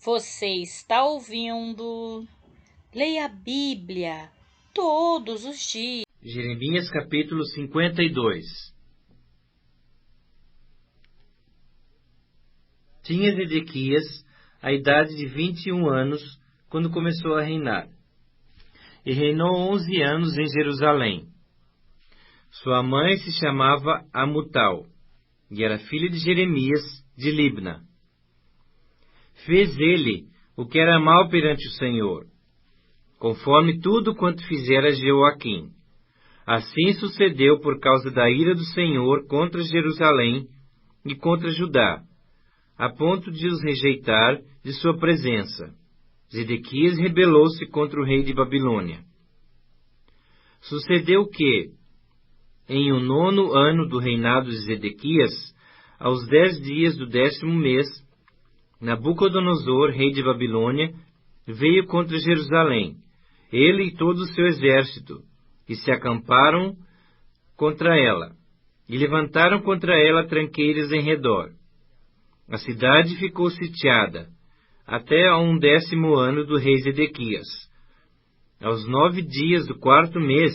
Você está ouvindo? Leia a Bíblia todos os dias. Jeremias capítulo 52. Tinha Zedequias a idade de 21 anos quando começou a reinar, e reinou 11 anos em Jerusalém. Sua mãe se chamava Amutal, e era filha de Jeremias, de Libna. Fez ele o que era mal perante o Senhor, conforme tudo quanto fizera Jeoaquim. Assim sucedeu por causa da ira do Senhor contra Jerusalém e contra Judá, a ponto de os rejeitar de sua presença. Zedequias rebelou-se contra o rei de Babilônia. Sucedeu que, em o 9º ano do reinado de Zedequias, aos 10 dias do 10º mês, Nabucodonosor, rei de Babilônia, veio contra Jerusalém, ele e todo o seu exército, e se acamparam contra ela, e levantaram contra ela tranqueiras em redor. A cidade ficou sitiada, até ao 10º ano do rei Zedequias. Aos 9 dias do 4º mês,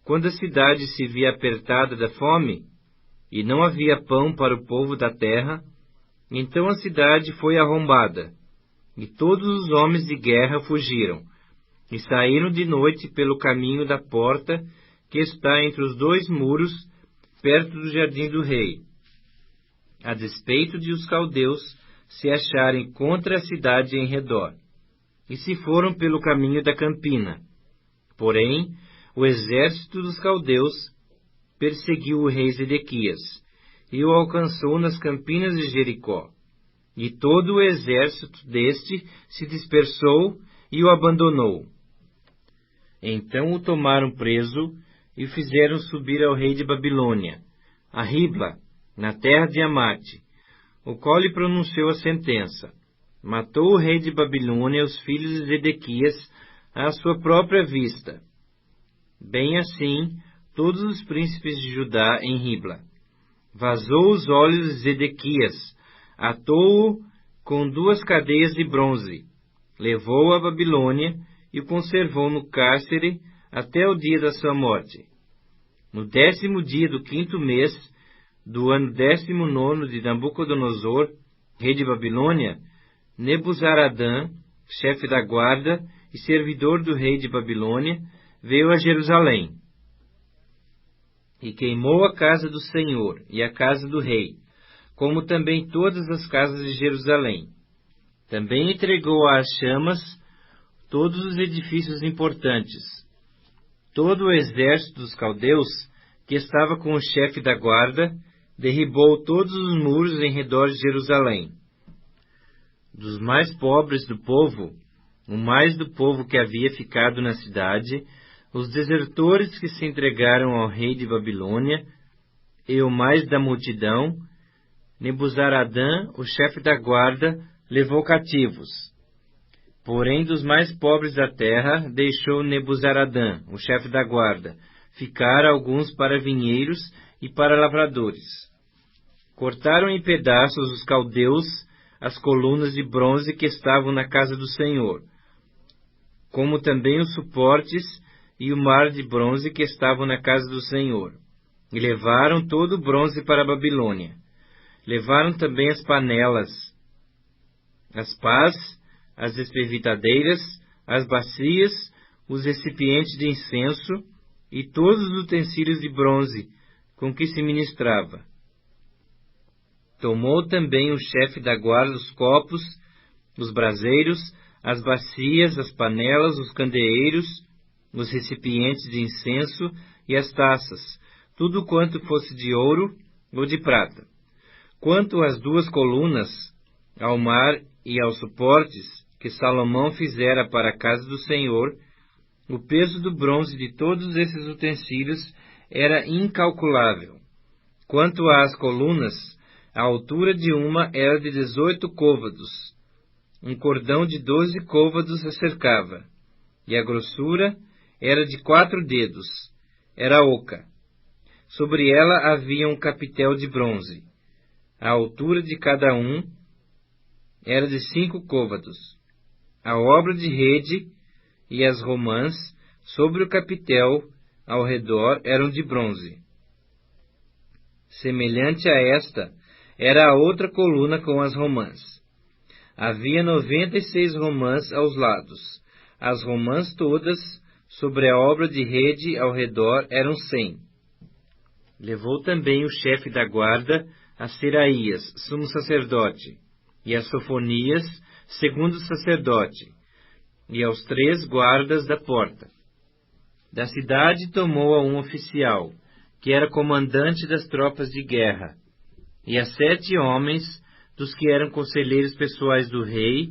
quando a cidade se via apertada da fome, e não havia pão para o povo da terra, então a cidade foi arrombada, e todos os homens de guerra fugiram, e saíram de noite pelo caminho da porta que está entre os 2 muros, perto do jardim do rei, a despeito de os caldeus se acharem contra a cidade em redor, e se foram pelo caminho da campina. Porém, o exército dos caldeus perseguiu o rei Zedequias, e o alcançou nas campinas de Jericó. E todo o exército deste se dispersou e o abandonou. Então o tomaram preso e o fizeram subir ao rei de Babilônia, a Ribla, na terra de Amate, o qual lhe pronunciou a sentença. Matou o rei de Babilônia os filhos de Zedequias à sua própria vista. Bem assim, todos os príncipes de Judá em Ribla. Vazou os olhos de Zedequias, atou-o com 2 cadeias de bronze, levou-o à Babilônia e o conservou no cárcere até o dia da sua morte. No 10º dia do 5º mês, do ano 19º de Nabucodonosor, rei de Babilônia, Nebuzaradã, chefe da guarda e servidor do rei de Babilônia, veio a Jerusalém, e queimou a casa do Senhor e a casa do rei, como também todas as casas de Jerusalém. Também entregou às chamas todos os edifícios importantes. Todo o exército dos caldeus, que estava com o chefe da guarda, derribou todos os muros em redor de Jerusalém. Dos mais pobres do povo, o mais do povo que havia ficado na cidade, os desertores que se entregaram ao rei de Babilônia, e o mais da multidão, Nebuzaradã, o chefe da guarda, levou cativos. Porém, dos mais pobres da terra, deixou Nebuzaradã, o chefe da guarda, ficar alguns para vinheiros e para lavradores. Cortaram em pedaços os caldeus as colunas de bronze que estavam na casa do Senhor, como também os suportes e o mar de bronze que estavam na casa do Senhor, e levaram todo o bronze para a Babilônia. Levaram também as panelas, as pás, as espreitadeiras, as bacias, os recipientes de incenso e todos os utensílios de bronze com que se ministrava. Tomou também o chefe da guarda os copos, os braseiros, as bacias, as panelas, os candeeiros, os recipientes de incenso e as taças, tudo quanto fosse de ouro ou de prata. Quanto às 2 colunas, ao mar e aos suportes que Salomão fizera para a casa do Senhor, o peso do bronze de todos esses utensílios era incalculável. Quanto às colunas, a altura de uma era de 18 côvados. Um cordão de 12 côvados a cercava, e a grossura era de 4 dedos. Era oca. Sobre ela havia um capitel de bronze. A altura de cada um era de 5 côvados. A obra de rede e as romãs sobre o capitel ao redor eram de bronze. Semelhante a esta era a outra coluna com as romãs. Havia 96 romãs aos lados. As romãs todas sobre a obra de rede ao redor eram 100. Levou também o chefe da guarda a Seraías, sumo sacerdote, e a Sofonias, segundo sacerdote, e aos 3 guardas da porta. Da cidade tomou a um oficial, que era comandante das tropas de guerra, e a 7 homens dos que eram conselheiros pessoais do rei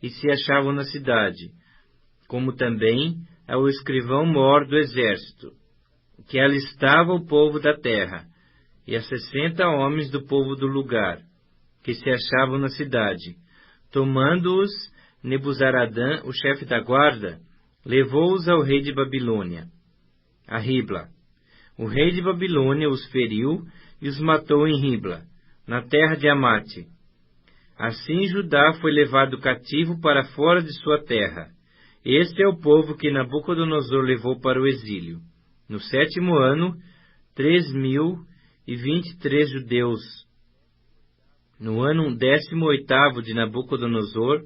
e se achavam na cidade, como também ao escrivão-mor do exército, que alistava o povo da terra, e a 60 homens do povo do lugar, que se achavam na cidade. Tomando-os, Nebuzaradã, o chefe da guarda, levou-os ao rei de Babilônia, a Ribla. O rei de Babilônia os feriu e os matou em Ribla, na terra de Amate. Assim Judá foi levado cativo para fora de sua terra. Este é o povo que Nabucodonosor levou para o exílio. No 7º ano, 3.023 judeus. No ano 18º de Nabucodonosor,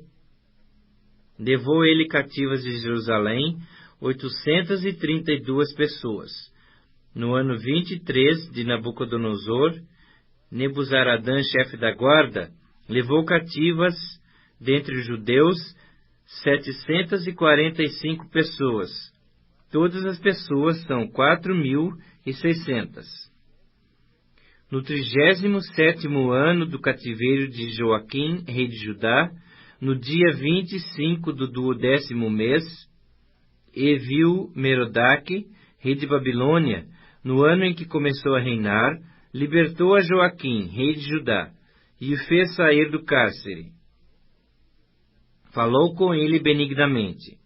levou ele cativas de Jerusalém 832 pessoas. No ano 23 de Nabucodonosor, Nebuzaradã, chefe da guarda, levou cativas dentre os judeus 745 pessoas. Todas as pessoas são 4.600. No 37º ano do cativeiro de Joaquim, rei de Judá, no dia 25 do 12º mês, Evil-Merodach, rei de Babilônia, no ano em que começou a reinar, libertou a Joaquim, rei de Judá, e o fez sair do cárcere. Falou com ele benignamente.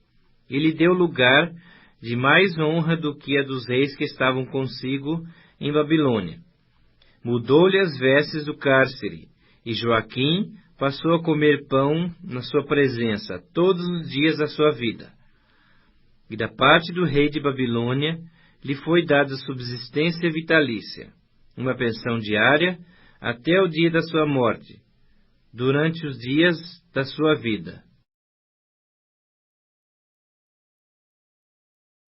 Ele deu lugar de mais honra do que a dos reis que estavam consigo em Babilônia. Mudou-lhe as vestes do cárcere, e Joaquim passou a comer pão na sua presença todos os dias da sua vida. E da parte do rei de Babilônia lhe foi dada subsistência vitalícia, uma pensão diária, até o dia da sua morte, durante os dias da sua vida.